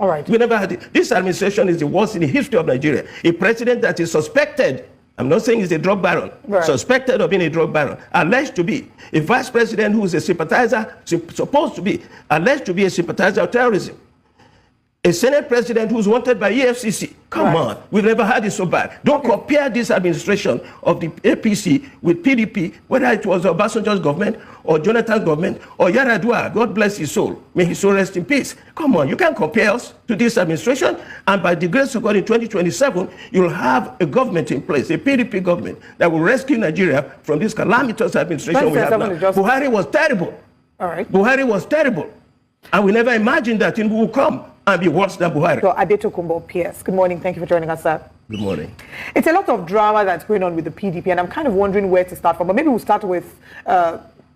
All right. We never had it. This administration is the worst in the history of Nigeria. A president that is suspected, I'm not saying he's a drug baron, right, suspected of being a drug baron, alleged to be. A vice president who is a sympathizer, supposed to be, alleged to be a sympathizer of terrorism. A Senate president who's wanted by EFCC. Come on, we've never had it so bad. Don't compare this administration of the APC with PDP, whether it was Obasanjo's government or Jonathan's government or Yar'Adua, God bless his soul. May his soul rest in peace. Come on, you can't compare us to this administration. And by the grace of God, in 2027, you'll have a government in place, a PDP government that will rescue Nigeria from this calamitous administration we have now. Buhari was terrible. All right. Buhari was terrible. And we never imagined that Tinubu would come and be worse than Buhari. So Adetokunbo PS, good morning. Thank you for joining us, sir. Good morning. It's a lot of drama that's going on with the PDP, and I'm kind of wondering where to start from. But maybe we'll start with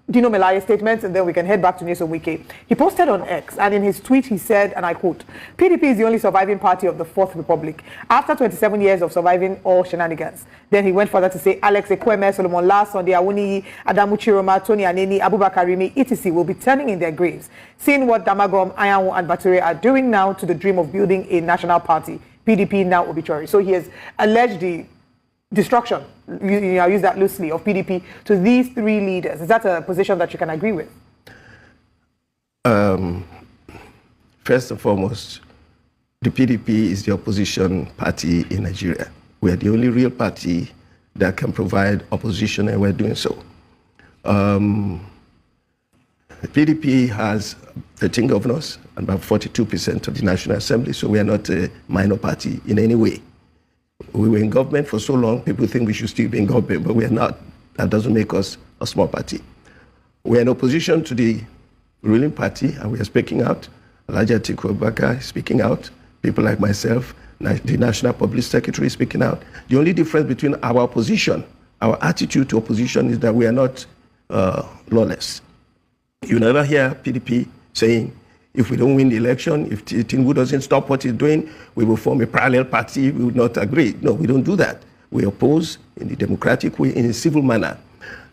Dino Melaye's statements, and then we can head back to Nyesom Wike. He posted on X, and in his tweet he said, and I quote, "PDP is the only surviving party of the Fourth Republic after 27 years of surviving all shenanigans." Then he went further to say, Alex Ekweme, Solomon Last, Sunday Awuniyi, Adamu Chiroma, Tony Aneni, Abubakar Rimi, etc. will be turning in their graves, seeing what Damagom, Ayawu, and Bature are doing now to the dream of building a national party. PDP now obituary. So he has alleged the destruction, I'll use that loosely, of PDP to these three leaders. Is that a position that you can agree with? First and foremost, the PDP is the opposition party in Nigeria. We are the only real party that can provide opposition, and we're doing so. The PDP has 13 governors and about 42% of the National Assembly, so we are not a minor party in any way. We were in government for so long, people think we should still be in government, but we are not. That doesn't make us a small party. We are in opposition to the ruling party, and we are speaking out. Alhaji Atiku Abubakar is speaking out. People like myself, the National Public Secretary is speaking out. The only difference between our opposition, our attitude to opposition, is that we are not lawless. You never hear PDP saying, if we don't win the election, if Tinubu doesn't stop what he's doing, we will form a parallel party, we would not agree. No, we don't do that. We oppose in the democratic way, in a civil manner.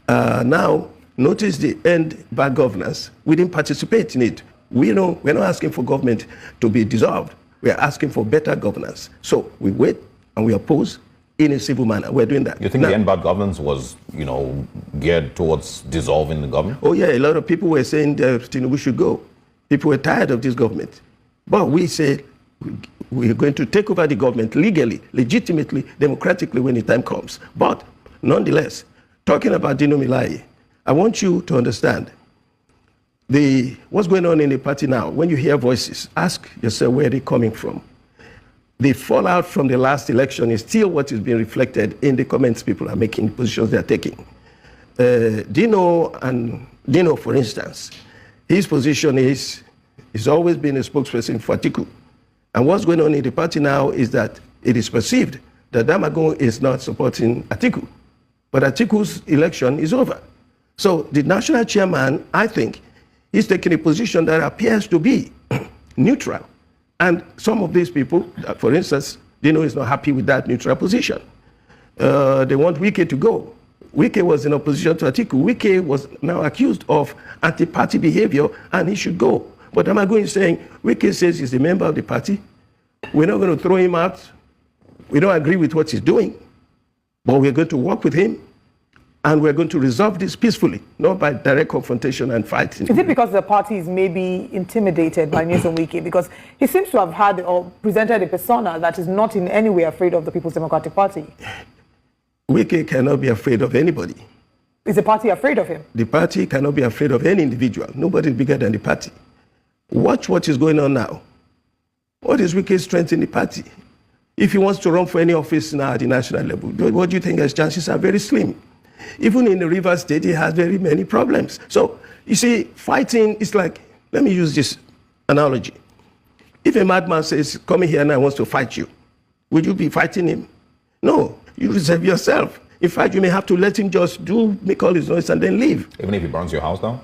Now, notice the end bad governance. We didn't participate in it. We're not asking for government to be dissolved. We are asking for better governance. So we wait and we oppose in a civil manner. We're doing that. You think the end bad governance was, geared towards dissolving the government? Oh yeah, a lot of people were saying that Tinubu should go. People were tired of this government. But we said we're going to take over the government legally, legitimately, democratically when the time comes. But nonetheless, talking about Dino Melaye, I want you to understand what's going on in the party now. When you hear voices, ask yourself where they're coming from. The fallout from the last election is still what is being reflected in the comments people are making, positions they're taking. Dino, for instance, his position is he's always been a spokesperson for Atiku. And what's going on in the party now is that it is perceived that Damagum is not supporting Atiku. But Atiku's election is over. So the national chairman, I think, is taking a position that appears to be neutral. And some of these people, for instance, Dino is not happy with that neutral position. They want Wike to go. Wike was in opposition to Atiku. Wike was now accused of anti-party behavior and he should go. But Damagum is saying, Wike says he's a member of the party. We're not going to throw him out. We don't agree with what he's doing, but we're going to work with him and we're going to resolve this peacefully, not by direct confrontation and fighting. Is it because the party is maybe intimidated by Nyesom Wike? Because he seems to have had or presented a persona that is not in any way afraid of the People's Democratic Party. Wike cannot be afraid of anybody. Is the party afraid of him? The party cannot be afraid of any individual. Nobody is bigger than the party. Watch what is going on now. What is Wike's strength in the party? If he wants to run for any office now at the national level, what do you think his chances are? Very slim. Even in the Rivers State, he has very many problems. So, you see, fighting is like, let me use this analogy. If a madman says, come here and I want to fight you, would you be fighting him? No. You reserve yourself. In fact, you may have to let him just make all his noise and then leave. Even if he burns your house down?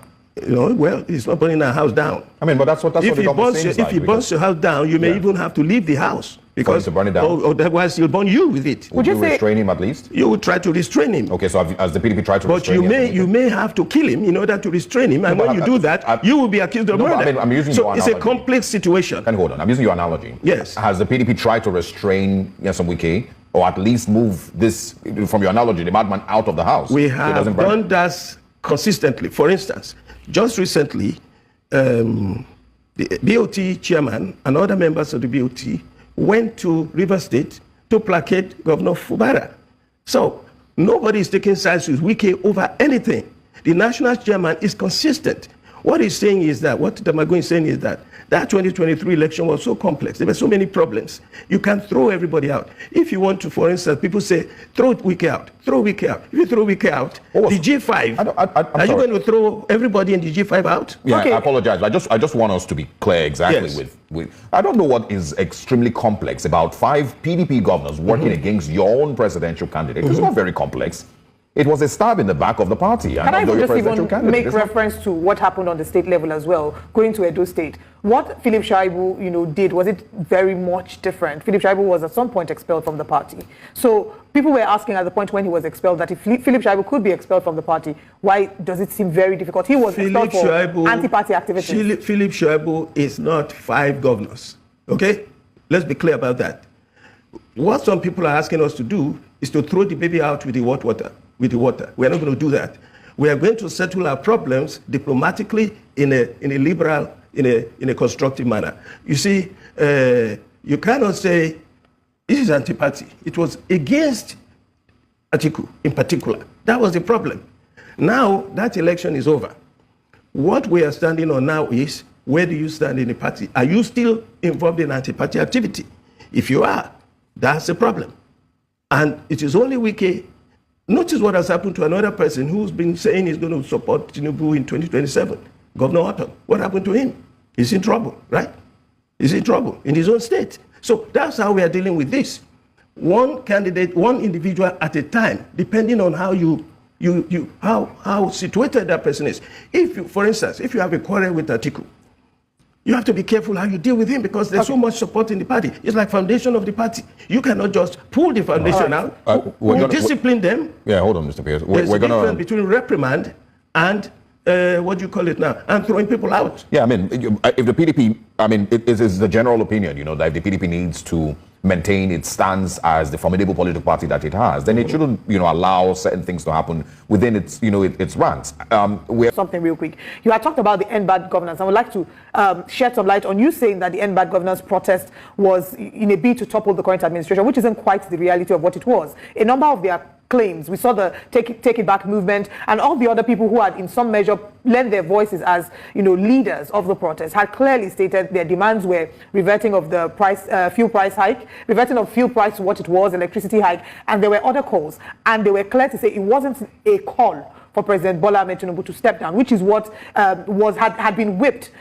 Well, he's not burning our house down. I mean, but that's what the government says. If he burns your house down, you may even have to leave the house Because to burn it down? Otherwise, he'll burn you with it. Would you restrain him at least? You would try to restrain him. Okay, so has the PDP tried to restrain him? But you may have to kill him in order to restrain him. And when you do that, you will be accused of murder. I'm using so your it's analogy. A complex situation. Can you hold on? I'm using your analogy. Yes. Has the PDP tried to restrain Nyesom Wike, or at least move this, from your analogy, the madman out of the house? We have done that consistently. For instance, just recently, the BOT chairman and other members of the BOT went to River State to placate Governor Fubara. So nobody is taking sides with Wike over anything. The national chairman is consistent. What he's saying is that, what Damagun is saying is that 2023 election was so complex. There were so many problems. You can't throw everybody out. If you want to, for instance, people say, throw Wike out, throw Wike out. If you throw Wike out, the G5, are you going to throw everybody in the G5 out? Yeah, Okay. I apologize. I just want us to be clear exactly Yes. with. I don't know what is extremely complex about 5 PDP governors working against your own presidential candidate. It's not very complex. It was a stab in the back of the party. Can I just even make reference to what happened on the state level as well, going to Edo State? What Philip Shaibu, did, was it very much different? Philip Shaibu was at some point expelled from the party. So people were asking at the point when he was expelled that if Philip Shaibu could be expelled from the party, why does it seem very difficult? He was expelled for anti-party activities. Philip Shaibu is not 5 governors. Okay? Let's be clear about that. What some people are asking us to do is to throw the baby out with the water. We are not going to do that. We are going to settle our problems diplomatically in a liberal, in a constructive manner. You see, you cannot say this is anti-party. It was against Atiku in particular. That was the problem. Now that election is over. What we are standing on now is, where do you stand in the party? Are you still involved in anti-party activity? If you are, that's the problem. And it is only Wike. Notice what has happened to another person who's been saying he's going to support Tinubu in 2027, Governor Otton. What happened to him? He's in trouble, right? He's in trouble in his own state. So that's how we are dealing with this. One candidate, one individual at a time, depending on how how situated that person is. If you, for instance, if you have a quarrel with Atiku, you have to be careful how you deal with him, because there's so much support in the party. It's like foundation of the party. You cannot just pull the foundation out. Discipline them. Yeah, hold on, Mr. Pierce. There's a difference between reprimand and what do you call it now, and throwing people out. Yeah, I mean, if the PDP, it is the general opinion, that if the PDP needs to maintain its stance as the formidable political party that it has, then it shouldn't, allow certain things to happen within its, its ranks. Something real quick. You had talked about the End Bad Governance. I would like to shed some light on you saying that the End Bad Governance protest was in a bid to topple the current administration, which isn't quite the reality of what it was. A number of their claims, we saw the Take It Back movement, and all the other people who had in some measure lent their voices as leaders of the protest had clearly stated their demands were reverting of the fuel price hike, reverting of fuel price to what it was, electricity hike, and there were other calls, and they were clear to say it wasn't a call for President Bola Ahmed Tinubu to step down, which is what had been whipped.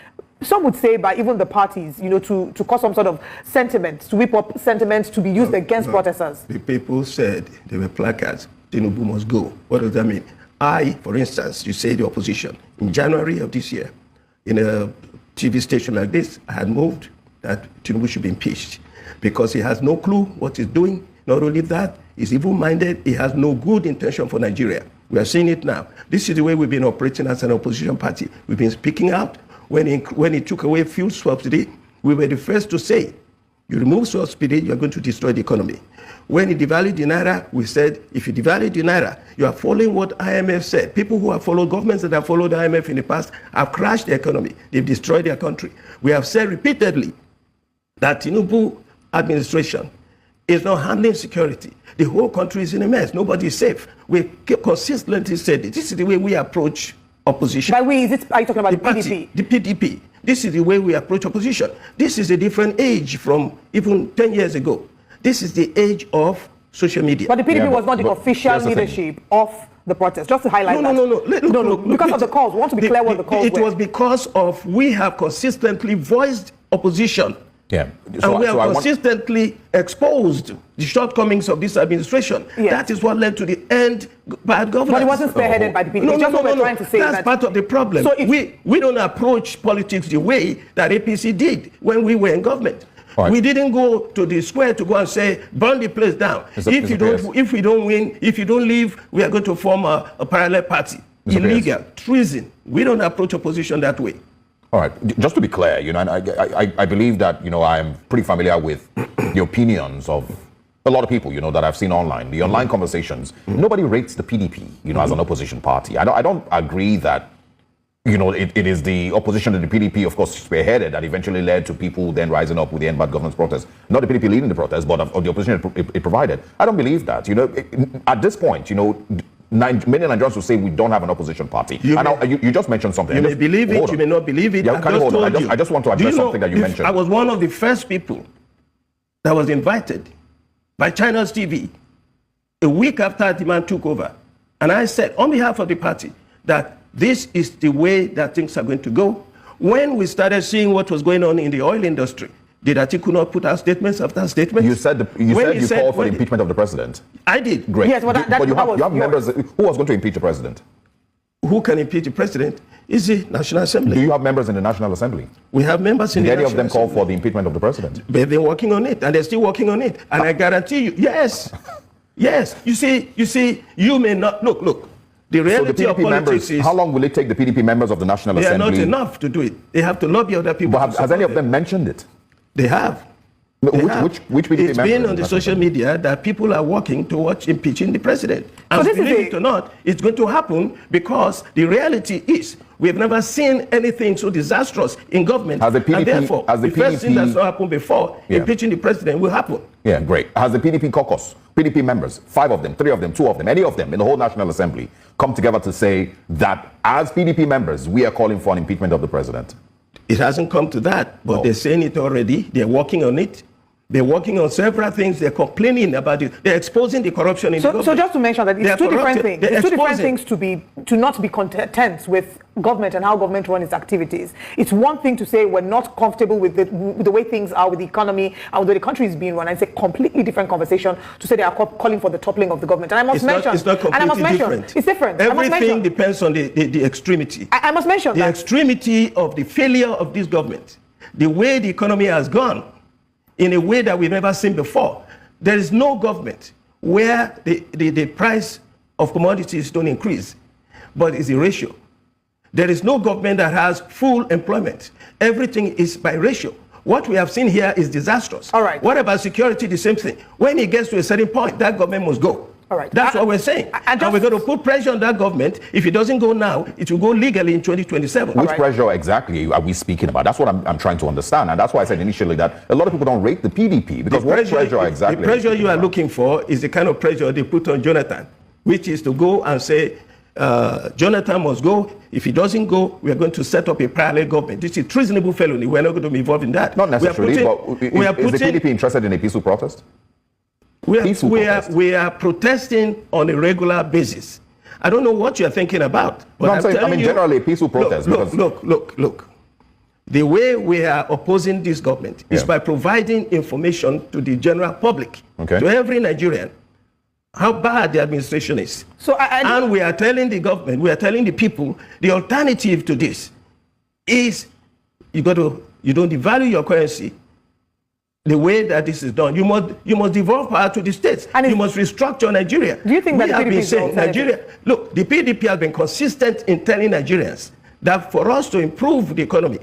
Some would say by even the parties, to cause some sort of sentiments, to whip up sentiments to be used against protesters. The people said there were placards, Tinubu must go. What does that mean? I, for instance, you say the opposition, in January of this year, in a TV station like this, I had moved that Tinubu should be impeached because he has no clue what he's doing. Not only that, he's evil-minded, he has no good intention for Nigeria. We are seeing it now. This is the way we've been operating as an opposition party. We've been speaking out. When he took away fuel subsidy, we were the first to say, you remove subsidy, you're going to destroy the economy. When he devalued the Naira, we said, if you devalue the Naira, you are following what IMF said. People who have followed, governments that have followed IMF in the past have crashed the economy. They've destroyed their country. We have said repeatedly that Tinubu administration is not handling security. The whole country is in a mess. Nobody is safe. We consistently said it. This is the way we approach opposition. By way, are you talking about the PDP? The PDP. This is the way we approach opposition. This is a different age from even 10 years ago. This is the age of social media. But the PDP was not the official leadership of the protest. Just to highlight that. No. Because of the calls. We want to be clear what the calls were. It was because of we have consistently voiced opposition. Yeah. And we have consistently exposed the shortcomings of this administration. Yeah. That is what led to the end bad governance. But it wasn't spearheaded by the PDP. That's part of the problem. So we don't approach politics the way that APC did when we were in government. Right. We didn't go to the square to go and say, burn the place down. If we don't win, if you don't leave, we are going to form a parallel party. Illegal, treason. We don't approach opposition that way. All right. Just to be clear, and I believe that, I'm pretty familiar with the opinions of a lot of people, that I've seen online, the online conversations. Nobody rates the PDP, as an opposition party. I don't agree that, it is the opposition to the PDP, of course, spearheaded that eventually led to people then rising up with the End Bad Governance protest. Not the PDP leading the protest, but of the opposition it provided. I don't believe that. At this point, many Nigerians will say we don't have an opposition party. You just mentioned something. You may believe it, you may not believe it. Yeah, I just want to address something that you mentioned. I was one of the first people that was invited by China's TV a week after the man took over. And I said, on behalf of the party, that this is the way that things are going to go. When we started seeing what was going on in the oil industry, did Atiku not put out statements after statements? You said you called for the impeachment of the president. I did. Great. Yes, but you have members. Who was going to impeach the president? Who can impeach the president? Is the National Assembly. Do you have members in the National Assembly? We have members in the National Assembly. Did any Assembly. of them call for the impeachment of the president? They've been working on it, and they're still working on it. And I guarantee you, yes. Yes. You see, you may not... Look. The reality of politics is... How long will it take the PDP members of the National Assembly? They are not enough to do it. They have to lobby other people. But has any of them mentioned it? They have. Which PDP members? It's been on the social media that people are working towards impeaching the president. And believe it or not, it's going to happen because the reality is we've never seen anything so disastrous in government. And therefore, the first thing that's not happened before, impeaching the president will happen. Yeah, great. Has the PDP caucus, PDP members, 5 of them, 3 of them, 2 of them, any of them in the whole National Assembly come together to say that as PDP members, we are calling for an impeachment of the president? It hasn't come to that, but they're saying it already. They're working on it. They're working on several things. They're complaining about it. They're exposing the corruption in the government. So just to mention that it's two different things. It's two different things to not be content with government and how government runs its activities. It's one thing to say we're not comfortable with the way things are with the economy and the way the country is being run. And it's a completely different conversation to say they are calling for the toppling of the government. And I must mention, it's not completely different. It's different. Everything depends on the extremity. I must mention the extremity of the failure of this government, the way the economy has gone, in a way that we've never seen before. There is no government where the price of commodities don't increase, but it's a ratio. There is no government that has full employment. Everything is by ratio. What we have seen here is disastrous. All right. What about security? The same thing. When it gets to a certain point, that government must go. All right. That's what we're saying. And we're going to put pressure on that government. If it doesn't go now, it will go legally in 2027. Which pressure exactly are we speaking about? That's what I'm trying to understand. And that's why I said initially that a lot of people don't rate the PDP. Because what pressure exactly? The pressure you are looking for is the kind of pressure they put on Jonathan, which is to go and say, Jonathan must go. If he doesn't go, we are going to set up a parallel government. This is a treasonable felony. We're not going to be involved in that. Not necessarily, is the PDP interested in a peaceful protest? We are protesting on a regular basis. I don't know what you're thinking about. But generally a peaceful protest. Look. The way we are opposing this government is by providing information to the general public, to every Nigerian, how bad the administration is. And we are telling the government, we are telling the people, the alternative to this is you don't devalue your currency. The way that this is done, you must devolve power to the states. And you must restructure Nigeria. Do you think that the PDP is Nigeria? Look, the PDP has been consistent in telling Nigerians that for us to improve the economy,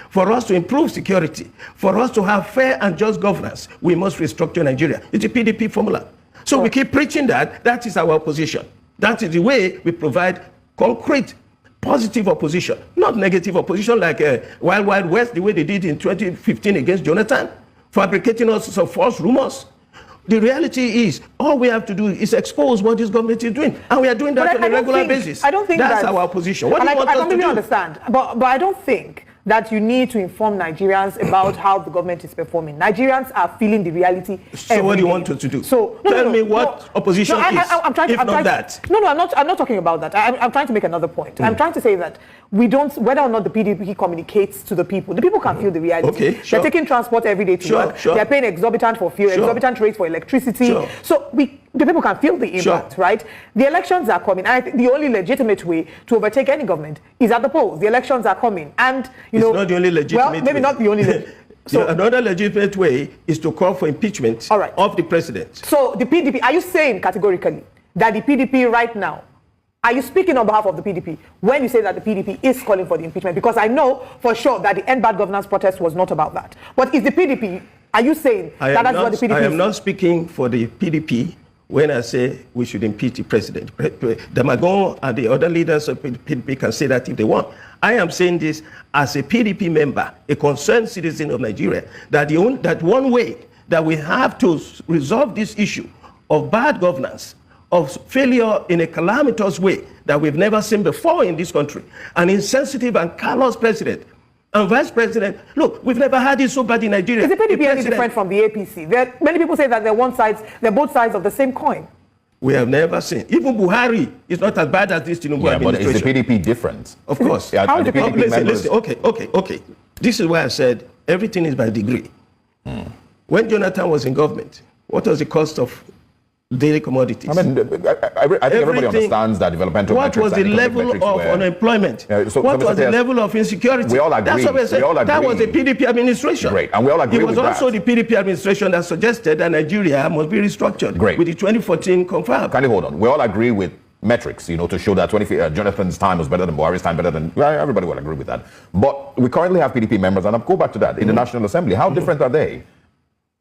for us to improve security, for us to have fair and just governance, we must restructure Nigeria. It's a PDP formula. So we keep preaching that. That is our opposition. That is the way we provide concrete, positive opposition, not negative opposition like Wild Wild West, the way they did in 2015 against Jonathan, fabricating all sorts of false rumors. The reality is, all we have to do is expose what this government is doing. And we are doing that on a regular basis. I don't think that's our opposition. What do you want us to do? I completely understand. But I don't think that you need to inform Nigerians about how the government is performing. Nigerians are feeling the reality. So what do you want us to do? So tell me what opposition is. I'm trying not talking about that. I'm trying to make another point. I'm trying to say that we don't, whether or not the PDP communicates to the people can feel the reality. Okay, sure. They're taking transport every day to work. They're paying exorbitant for fuel, exorbitant rates for electricity. So the people can feel the impact, right? The elections are coming. And I think the only legitimate way to overtake any government is at the polls. The elections are coming. And, it's not the only legitimate maybe not the only So another legitimate way is to call for impeachment of the president. So the PDP, are you saying categorically that the PDP right now, are you speaking on behalf of the PDP when you say that the PDP is calling for the impeachment? Because I know for sure that the End Bad Governance protest was not about that. But is the PDP, are you saying that's what the PDP is? I am not speaking for the PDP when I say we should impeach the president. Damagon and the other leaders of the PDP can say that if they want. I am saying this as a PDP member, a concerned citizen of Nigeria, that one way that we have to resolve this issue of bad governance, of failure in a calamitous way that we've never seen before in this country, an insensitive and callous president and vice president. Look, we've never had it so bad in Nigeria. Is the PDP any different from the APC? Many people say that they're both sides of the same coin. We have never seen. Even Buhari is not as bad as this tinubu administration. But is the PDP different? Of course. How is the PDP listen. Okay. This is why I said everything is by degree. When Jonathan was in government, what was the cost of daily commodities? I mean, I think everybody understands that developmental metrics. What was the level of unemployment? What was the level of insecurity? We all agree. That's what we said. That was the PDP administration. Great, and we all agree with that. It was also the PDP administration that suggested that Nigeria must be restructured. Great. With the 2014 confab. Can you hold on? We all agree with metrics, to show that Jonathan's time was better than Buhari's time, everybody will agree with that. But we currently have PDP members, and I'll go back to that, in the National Assembly. How different are they?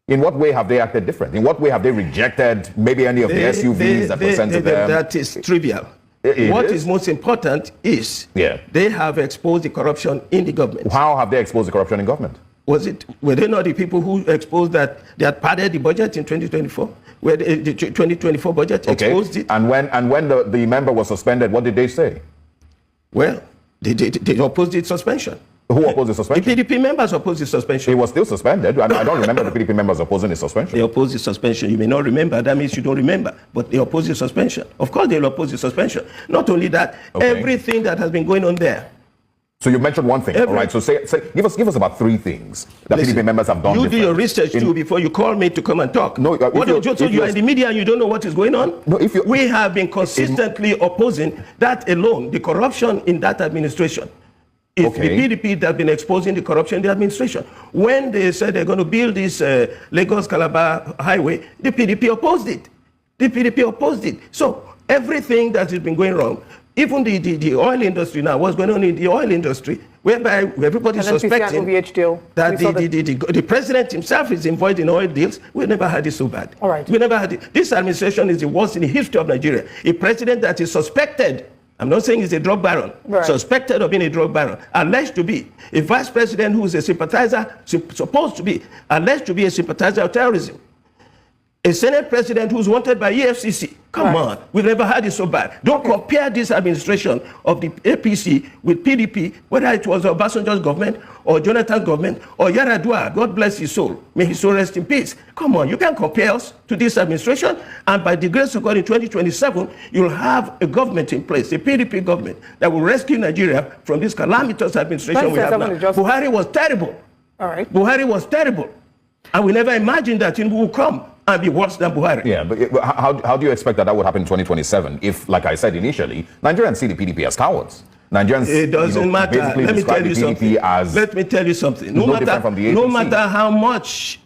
In what way have they acted different? In what way have they rejected maybe any of the SUVs that were sent to them? That is trivial. What is most important is they have exposed the corruption in the government. How have they exposed the corruption in government? Were they not the people who exposed that they had padded the budget in 2024? Where the 2024 budget exposed it? And when the member was suspended, what did they say? Well, they opposed its suspension. Who opposed the suspension? The PDP members opposed the suspension. He was still suspended. I don't remember the PDP members opposing the suspension. They opposed the suspension. You may not remember. That means you don't remember. But they opposed the suspension. Of course, they'll oppose the suspension. Not only that, everything that has been going on there. So you mentioned one thing, all right? So give us about 3 things that PDP members have done. You do your research too before you call me to come and talk. No, you are in the media and you don't know what is going on. No, we have been consistently opposing that alone, the corruption in that administration. It's the PDP that have been exposing the corruption in the administration. When they said they're going to build this Lagos-Calabar highway, the PDP opposed it. The PDP opposed it. So everything that has been going wrong, even the oil industry now, what's going on in the oil industry, whereby everybody's suspecting that the president himself is involved in oil deals, we never had it so bad. All right. We never had it. This administration is the worst in the history of Nigeria. A president that is suspected, I'm not saying he's a drug baron, suspected of being a drug baron, alleged to be a vice president who is a sympathizer, supposed to be, alleged to be a sympathizer of terrorism. A Senate president who's wanted by EFCC. Come on, we've never had it so bad. Don't compare this administration of the APC with PDP, whether it was Obasanjo's government or Jonathan's government or Yar'Adua, God bless his soul. May his soul rest in peace. Come on, you can't compare us to this administration. And by the grace of God, in 2027, you'll have a government in place, a PDP government, that will rescue Nigeria from this calamitous administration we have now. Buhari was terrible. All right. Buhari was terrible. And we never imagined that Tinubu would come and be worse than Buhari. Yeah, but how do you expect that would happen in 2027 if, like I said initially, Nigerians see the PDP as cowards? Nigerians, it doesn't matter. Let me tell you something. No matter how much